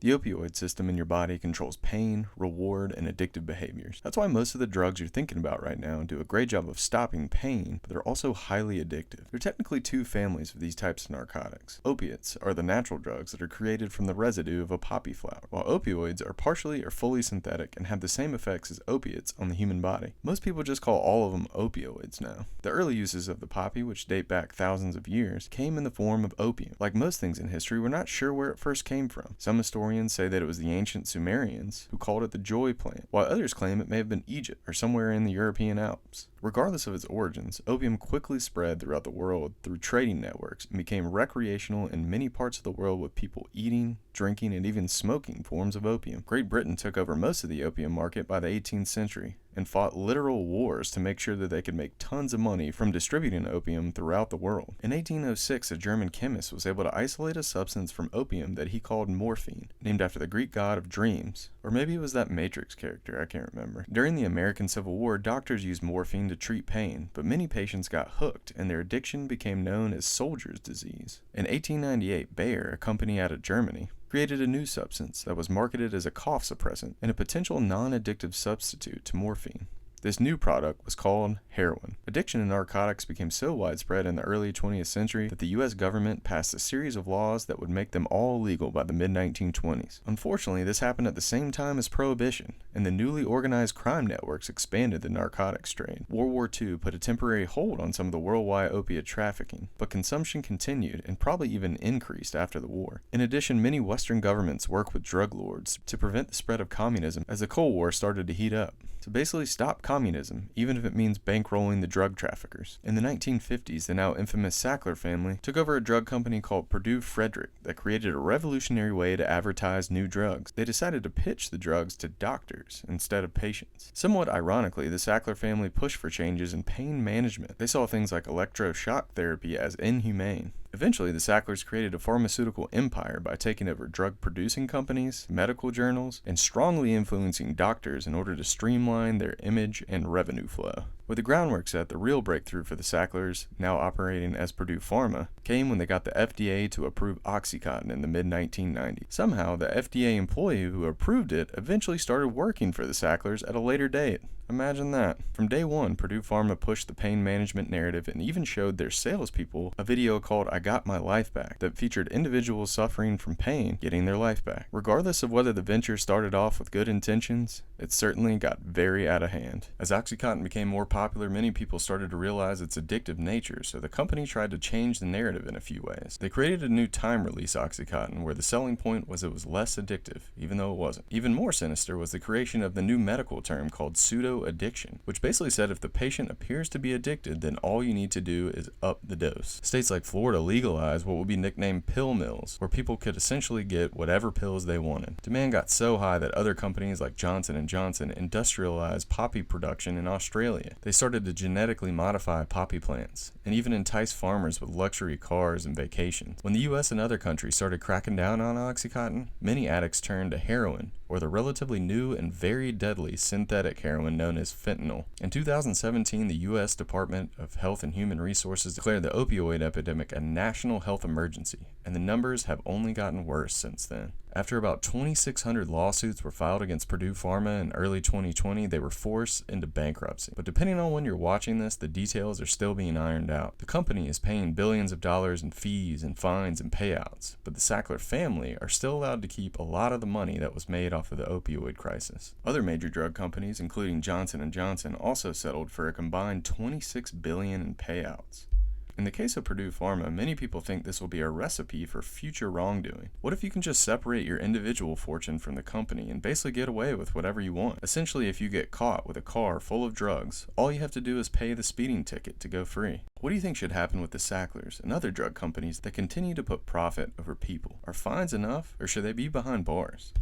The opioid system in your body controls pain, reward, and addictive behaviors. That's why most of the drugs you're thinking about right now do a great job of stopping pain, but they're also highly addictive. There are technically two families of these types of narcotics. Opiates are the natural drugs that are created from the residue of a poppy flower, while opioids are partially or fully synthetic and have the same effects as opiates on the human body. Most people just call all of them opioids now. The early uses of the poppy, which date back thousands of years, came in the form of opium. Like most things in history, we're not sure where it first came from. Some historians say that it was the ancient Sumerians who called it the joy plant, while others claim it may have been Egypt or somewhere in the European Alps. Regardless of its origins, opium quickly spread throughout the world through trading networks and became recreational in many parts of the world, with people eating, drinking, and even smoking forms of opium. Great Britain took over most of the opium market by the 18th century and fought literal wars to make sure that they could make tons of money from distributing opium throughout the world. In 1806, a German chemist was able to isolate a substance from opium that he called morphine, named after the Greek god of dreams. Or maybe it was that Matrix character, I can't remember. During the American Civil War, doctors used morphine to treat pain, but many patients got hooked and their addiction became known as soldier's disease. In 1898, Bayer, a company out of Germany, created a new substance that was marketed as a cough suppressant and a potential non-addictive substitute to morphine. This new product was called heroin. Addiction to narcotics became so widespread in the early 20th century that the US government passed a series of laws that would make them all legal by the mid-1920s. Unfortunately, this happened at the same time as Prohibition, and the newly organized crime networks expanded the narcotics trade. World War II put a temporary hold on some of the worldwide opiate trafficking, but consumption continued and probably even increased after the war. In addition, many Western governments worked with drug lords to prevent the spread of communism as the Cold War started to heat up. To basically stop communism, even if it means bankrolling the drug traffickers. In the 1950s, the now infamous Sackler family took over a drug company called Purdue Frederick that created a revolutionary way to advertise new drugs. They decided to pitch the drugs to doctors instead of patients. Somewhat ironically, the Sackler family pushed for changes in pain management. They saw things like electroshock therapy as inhumane. Eventually, the Sacklers created a pharmaceutical empire by taking over drug-producing companies, medical journals, and strongly influencing doctors in order to streamline their image and revenue flow. With the groundwork set, the real breakthrough for the Sacklers, now operating as Purdue Pharma, came when they got the FDA to approve Oxycontin in the mid-1990s. Somehow, the FDA employee who approved it eventually started working for the Sacklers at a later date. Imagine that. From day one, Purdue Pharma pushed the pain management narrative and even showed their salespeople a video called I Got My Life Back that featured individuals suffering from pain getting their life back. Regardless of whether the venture started off with good intentions, it certainly got very out of hand. As Oxycontin became more popular, many people started to realize its addictive nature, so the company tried to change the narrative in a few ways. They created a new time-release Oxycontin where the selling point was it was less addictive, even though it wasn't. Even more sinister was the creation of the new medical term called Pseudoaddiction, which basically said if the patient appears to be addicted, then all you need to do is up the dose. States like Florida legalized what would be nicknamed pill mills, where people could essentially get whatever pills they wanted. Demand got so high that other companies like Johnson & Johnson industrialized poppy production in Australia. They started to genetically modify poppy plants, and even entice farmers with luxury cars and vacations. When the US and other countries started cracking down on Oxycontin, many addicts turned to heroin, or the relatively new and very deadly synthetic heroin known as fentanyl. In 2017, the U.S. Department of Health and Human Resources declared the opioid epidemic a national health emergency, and the numbers have only gotten worse since then. After about 2,600 lawsuits were filed against Purdue Pharma in early 2020, they were forced into bankruptcy. But depending on when you're watching this, the details are still being ironed out. The company is paying billions of dollars in fees and fines and payouts, but the Sackler family are still allowed to keep a lot of the money that was made off of the opioid crisis. Other major drug companies, including Johnson & Johnson, also settled for a combined $26 billion in payouts. In the case of Purdue Pharma, many people think this will be a recipe for future wrongdoing. What if you can just separate your individual fortune from the company and basically get away with whatever you want? Essentially, if you get caught with a car full of drugs, all you have to do is pay the speeding ticket to go free. What do you think should happen with the Sacklers and other drug companies that continue to put profit over people? Are fines enough, or should they be behind bars?